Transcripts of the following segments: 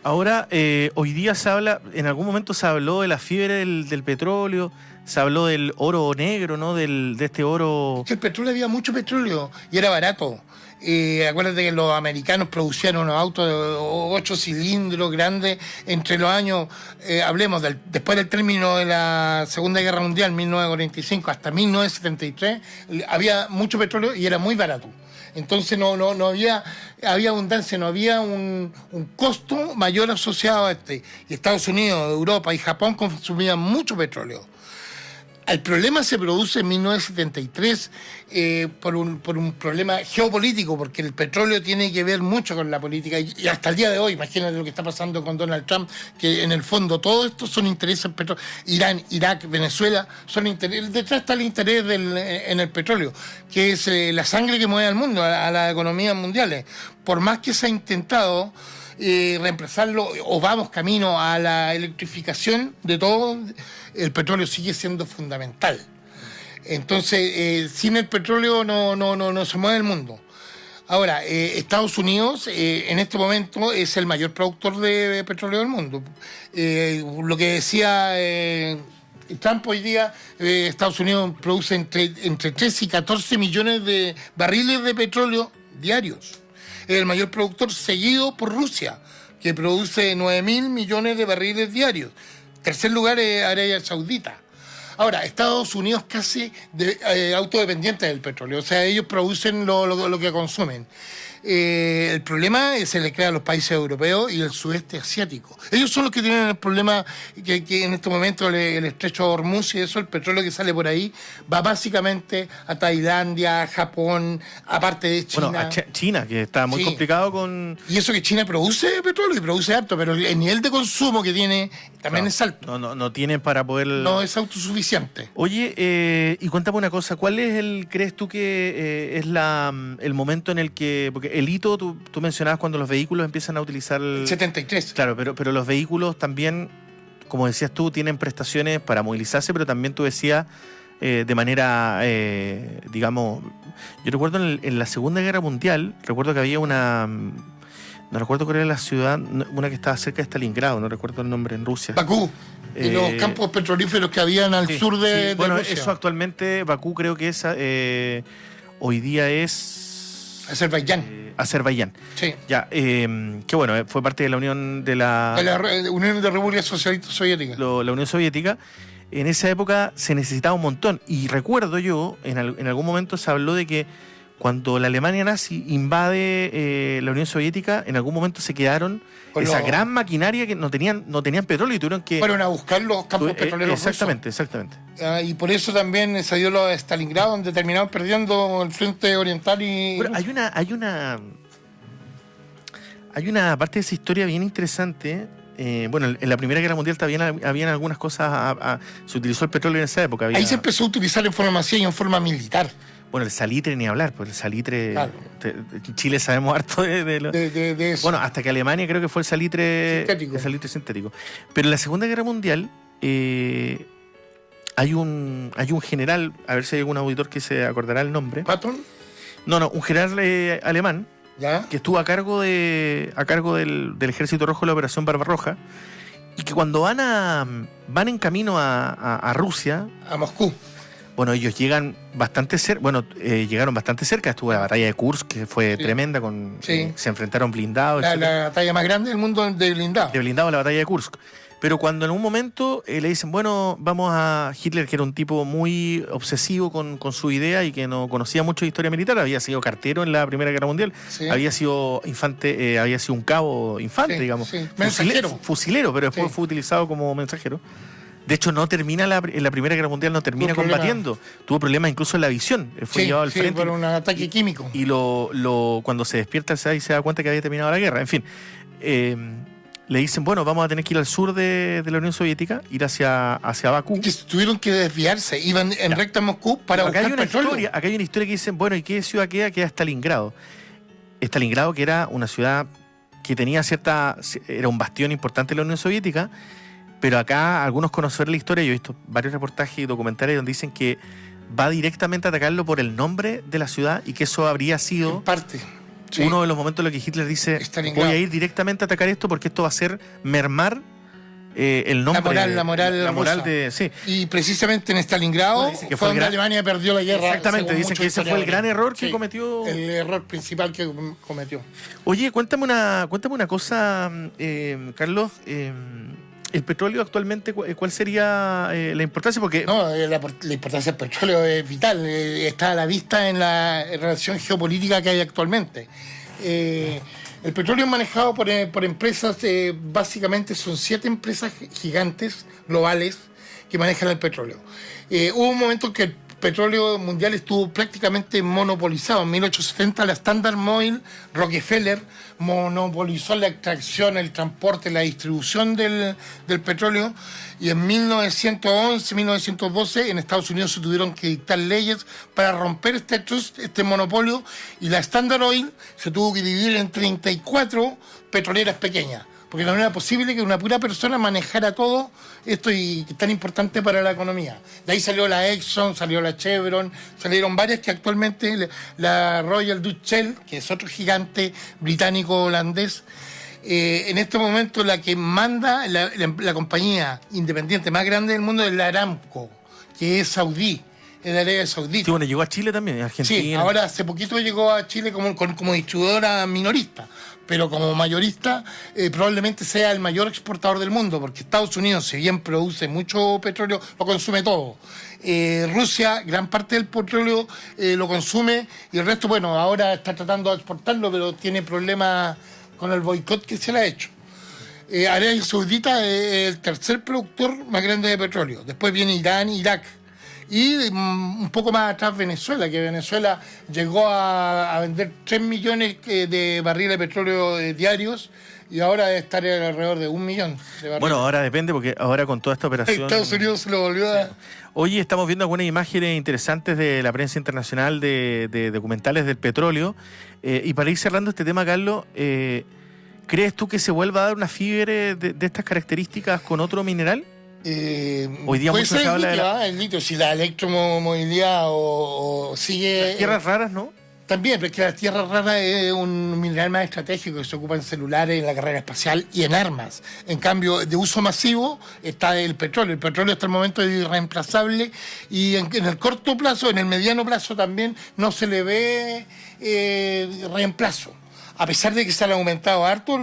Ahora, hoy día se habla, en algún momento se habló de la fiebre del petróleo, se habló del oro negro, ¿no? De este oro... Es que el petróleo, había mucho petróleo y era barato. Acuérdate que los americanos producían unos autos de 8 cilindros grandes entre los años, después del término de la Segunda Guerra Mundial, 1945, hasta 1973, había mucho petróleo y era muy barato. Entonces no había abundancia, no había un costo mayor asociado a este. Y Estados Unidos, Europa y Japón consumían mucho petróleo. El problema se produce en 1973 por un problema geopolítico, porque el petróleo tiene que ver mucho con la política y hasta el día de hoy, imagínate lo que está pasando con Donald Trump, que en el fondo todo esto son intereses petróleo. Irán, Irak, Venezuela, detrás está el interés en el petróleo, que es la sangre que mueve al mundo, a las economías mundiales. Por más que se ha intentado reemplazarlo o vamos camino a la electrificación de todo, el petróleo sigue siendo fundamental. Entonces, sin el petróleo no se mueve el mundo. Ahora, Estados Unidos en este momento es el mayor productor de petróleo del mundo. Lo que decía Trump hoy día, Estados Unidos produce entre 13 y 14 millones de barriles de petróleo diarios. Es el mayor productor, seguido por Rusia, que produce 9.000 millones de barriles diarios. Tercer lugar es Arabia Saudita. Ahora, Estados Unidos casi autodependiente del petróleo, o sea, ellos producen lo que consumen. El problema se le crea a los países europeos y el sudeste asiático. Ellos son los que tienen el problema que en este momento el estrecho de Hormuz y eso, el petróleo que sale por ahí, va básicamente a Tailandia, a Japón, aparte de China. Bueno, a China, que está muy complicado con... Y eso que China produce petróleo y produce harto, pero el nivel de consumo que tiene también es alto. No tienen para poder... No es autosuficiente. Oye, y cuéntame una cosa, ¿cuál es crees tú que es el momento en el que... Porque el hito, tú mencionabas cuando los vehículos empiezan a utilizar... El 73. Claro, pero los vehículos también, como decías tú, tienen prestaciones para movilizarse, pero también tú decías de manera, digamos... Yo recuerdo en la Segunda Guerra Mundial, recuerdo que había una... No recuerdo cuál era la ciudad, una que estaba cerca de Stalingrado, no recuerdo el nombre, en Rusia. Bakú. Y los campos petrolíferos que habían al sur de bueno, Rusia. Eso actualmente, Bakú creo que es... hoy día es... Azerbaiyán. Sí. Ya, que bueno, fue parte de la Unión de la Unión de Repúblicas Socialistas Soviéticas. La Unión Soviética. En esa época se necesitaba un montón. Y recuerdo yo, en algún momento se habló de que cuando la Alemania nazi invade la Unión Soviética, en algún momento se quedaron esa gran maquinaria que no tenían petróleo y tuvieron que... Fueron a buscar los campos petroleros Exactamente. Y por eso también se dio lo de Stalingrado, donde terminaron perdiendo el frente oriental y... Bueno, hay una parte de esa historia bien interesante. Bueno, en la Primera Guerra Mundial también habían algunas cosas... se utilizó el petróleo en esa época. Ahí se empezó a utilizar en forma masiva y en forma militar. Bueno, el salitre ni hablar, pues el salitre... Claro. En Chile sabemos harto de eso. Bueno, hasta que Alemania creo que fue el salitre sintético. Pero en la Segunda Guerra Mundial hay un general, a ver si hay algún auditor que se acordará el nombre. ¿Patton? No, un general alemán. ¿Ya? Que estuvo a cargo del Ejército Rojo de la Operación Barbarroja, y que cuando van en camino a Rusia... A Moscú. Bueno, ellos llegan bastante cerca, llegaron bastante cerca, estuvo la batalla de Kursk, que fue tremenda, se enfrentaron blindados. La batalla más grande del mundo de blindados. De blindados, la batalla de Kursk. Pero cuando en un momento le dicen, bueno, vamos a Hitler, que era un tipo muy obsesivo con su idea y que no conocía mucho de historia militar, había sido cartero en la Primera Guerra Mundial, había sido infante, había sido un cabo infante, digamos. Sí. Mensajero. Fusilero, pero después fue utilizado como mensajero. De hecho, no termina en la Primera Guerra Mundial, no termina combatiendo. Tuvo problemas incluso en la visión. Fue llevado al frente. por un ataque químico. Y cuando se despierta y se da cuenta que había terminado la guerra. En fin, le dicen, bueno, vamos a tener que ir al sur de la Unión Soviética, ir hacia Bakú. Que tuvieron que desviarse, iban en recta a Moscú para buscar petróleo. Acá hay una historia que dicen, bueno, ¿y qué ciudad queda? Queda Stalingrado. Stalingrado, que era una ciudad que tenía era un bastión importante de la Unión Soviética. Pero acá algunos conocedores de la historia, yo he visto varios reportajes y documentales donde dicen que va directamente a atacarlo por el nombre de la ciudad y que eso habría sido... En parte. Sí. uno de los momentos en los que Hitler dice, Stalingrado. voy a ir directamente a atacar esto porque esto va a hacer mermar el nombre. La moral rusa. de... Sí. Y precisamente en Stalingrado Bueno, dicen que fue fue el donde gran- Alemania perdió la guerra. Exactamente, según dicen muchos que ese fue el gran historiadores. error que Sí, cometió. el error principal que cometió. Oye, cuéntame una cosa, Carlos. El petróleo actualmente, ¿cuál sería la importancia? Porque No, la importancia del petróleo es vital, está a la vista en la relación geopolítica que hay actualmente. El petróleo es manejado por empresas, básicamente son 7 empresas gigantes globales que manejan el petróleo. Hubo un momento en que el petróleo mundial estuvo prácticamente monopolizado. En 1870 la Standard Oil, Rockefeller, monopolizó la extracción, el transporte, la distribución del petróleo, y en 1911, 1912 en Estados Unidos se tuvieron que dictar leyes para romper este monopolio, y la Standard Oil se tuvo que dividir en 34 petroleras pequeñas, porque no era posible que una pura persona manejara todo esto y que es tan importante para la economía. De ahí salió la Exxon, salió la Chevron, salieron varias que actualmente, la Royal Dutch Shell, que es otro gigante británico-holandés. En este momento la que manda, la compañía independiente más grande del mundo es la Aramco, que es saudí, es de Arabia Saudita. sí, bueno, llegó a Chile también, Argentina. Sí, ahora hace poquito llegó a Chile como distribuidora minorista, pero como mayorista probablemente sea el mayor exportador del mundo, porque Estados Unidos, si bien produce mucho petróleo, lo consume todo. Rusia, gran parte del petróleo lo consume, y el resto, bueno, ahora está tratando de exportarlo, pero tiene problemas con el boicot que se le ha hecho. Arabia Saudita es el tercer productor más grande de petróleo. Después viene Irán, Irak. Y un poco más atrás Venezuela, que Venezuela llegó a vender 3 millones de barriles de petróleo diarios, y ahora debe estar alrededor de 1 millón de barriles. Bueno, ahora depende, porque ahora con toda esta operación... Estados Unidos se lo volvió a... Hoy estamos viendo algunas imágenes interesantes de la prensa internacional de documentales del petróleo. Y para ir cerrando este tema, Carlos, ¿crees tú que se vuelva a dar una fiebre de estas características con otro mineral? Hoy día puede mucho ser se habla de el litio, si la electromovilidad o sigue... las tierras raras, ¿no? También, pero es que la tierra rara es un mineral más estratégico que se ocupa en celulares, en la carrera espacial y en armas. En cambio, de uso masivo está el petróleo. El petróleo hasta el momento es irreemplazable, y en el corto plazo, en el mediano plazo también, no se le ve reemplazo. A pesar de que se han aumentado harto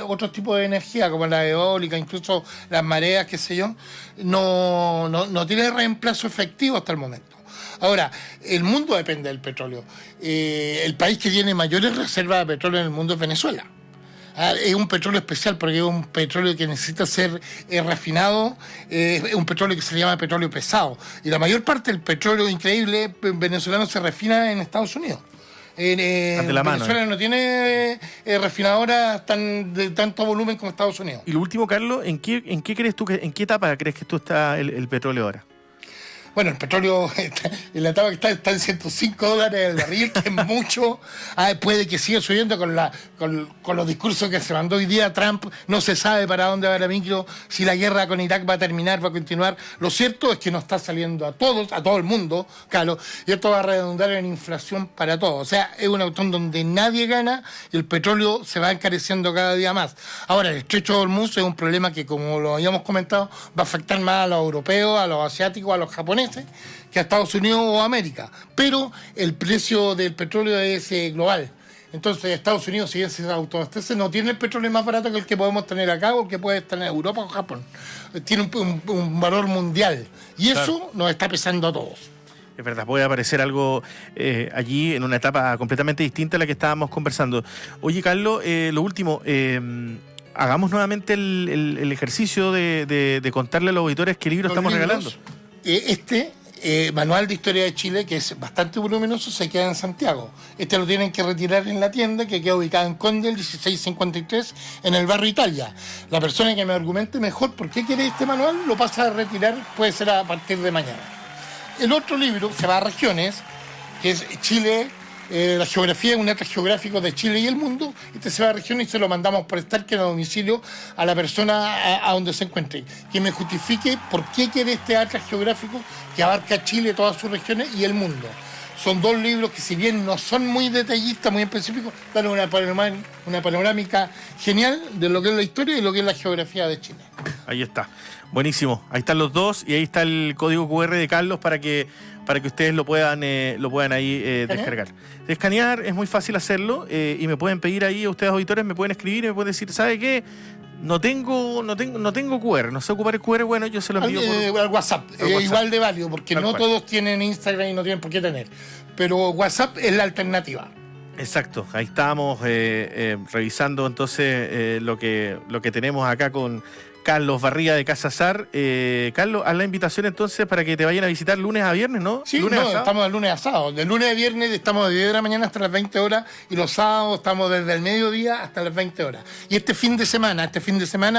otros tipos de energía, como la eólica, incluso las mareas, qué sé yo, no tiene reemplazo efectivo hasta el momento. Ahora, el mundo depende del petróleo. El país que tiene mayores reservas de petróleo en el mundo es Venezuela. Es un petróleo especial porque es un petróleo que necesita ser refinado, es un petróleo que se llama petróleo pesado. Y la mayor parte del petróleo increíble venezolano se refina en Estados Unidos. Venezuela no tiene refinadoras de tanto volumen como Estados Unidos. Y lo último, Carlos, ¿en qué crees tú en qué etapa crees que tú está el petróleo ahora? Bueno, el petróleo, en la etapa que está en $105 el barril, que es mucho. Puede que siga subiendo con los discursos que se mandó hoy día Trump. No se sabe para dónde va la micro, si la guerra con Irak va a terminar, va a continuar. Lo cierto es que nos está saliendo a todo el mundo, claro, y esto va a redundar en inflación para todos. O sea, es una cuestión donde nadie gana, y el petróleo se va encareciendo cada día más. Ahora, el estrecho de Hormuz es un problema que, como lo habíamos comentado, va a afectar más a los europeos, a los asiáticos, a los japoneses, que a Estados Unidos o a América. Pero el precio del petróleo es global. Entonces, Estados Unidos, si bien se autoabastece, no tiene el petróleo más barato que el que podemos tener acá o el que puede estar en Europa o Japón. Tiene un valor mundial. Y eso nos está pesando a todos. Es verdad, puede aparecer algo allí en una etapa completamente distinta a la que estábamos conversando. Oye, Carlos, lo último, hagamos nuevamente el ejercicio de contarle a los auditores qué libro estamos regalando. Manual de Historia de Chile, que es bastante voluminoso, se queda en Santiago. Lo tienen que retirar en la tienda, que queda ubicada en Conde, el 1653, en el barrio Italia. La persona que me argumente mejor por qué quiere este manual, lo pasa a retirar, puede ser a partir de mañana. El otro libro se va a regiones, que es Chile, la geografía, un atlas geográfico de Chile y el mundo. Se va a regiones y se lo mandamos por Starken a domicilio a la persona a donde se encuentre, que me justifique por qué quiere este atlas geográfico que abarca Chile, todas sus regiones y el mundo. Son 2 libros que, si bien no son muy detallistas, muy específicos, dan una panorámica genial de lo que es la historia y lo que es la geografía de Chile. Ahí está. Buenísimo. Ahí están los dos y ahí está el código QR de Carlos para que ustedes lo puedan ahí descargar. Escanear es muy fácil hacerlo y me pueden pedir ahí, a ustedes auditores, me pueden escribir y me pueden decir, ¿sabe qué? No tengo QR, no sé ocupar el QR, bueno, yo se lo envío al WhatsApp. Igual de válido, porque no todos tienen Instagram y no tienen por qué tener. Pero WhatsApp es la alternativa. Exacto, ahí estábamos revisando entonces lo que tenemos acá con Carlos Barría de Casa Sar. Carlos, haz la invitación entonces para que te vayan a visitar lunes a viernes, ¿no? Sí, estamos de lunes a sábado. De lunes a viernes estamos de 10 de la mañana hasta las 20 horas y los sábados estamos desde el mediodía hasta las 20 horas. Y este fin de semana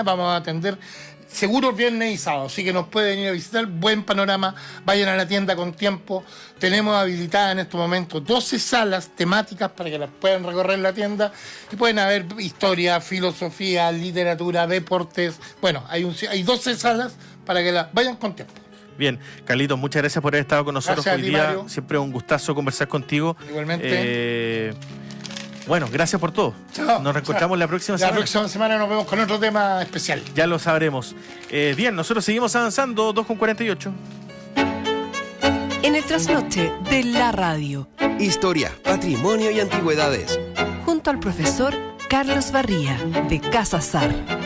vamos a atender seguros viernes y sábado, así que nos pueden ir a visitar. Buen panorama, vayan a la tienda con tiempo. Tenemos habilitadas en estos momentos 12 salas temáticas para que las puedan recorrer la tienda y pueden haber historia, filosofía, literatura, deportes. Bueno, hay 12 salas para que las vayan con tiempo. Bien, Carlitos, muchas gracias por haber estado con nosotros hoy día. Mario. Siempre un gustazo conversar contigo. Igualmente. Bueno, gracias por todo. Chao, nos reencontramos la próxima semana. La próxima semana nos vemos con otro tema especial. Ya lo sabremos. Bien, nosotros seguimos avanzando, 2:48. En el trasnoche de la radio. Historia, patrimonio y antigüedades. Junto al profesor Carlos Barría de Casa Sar.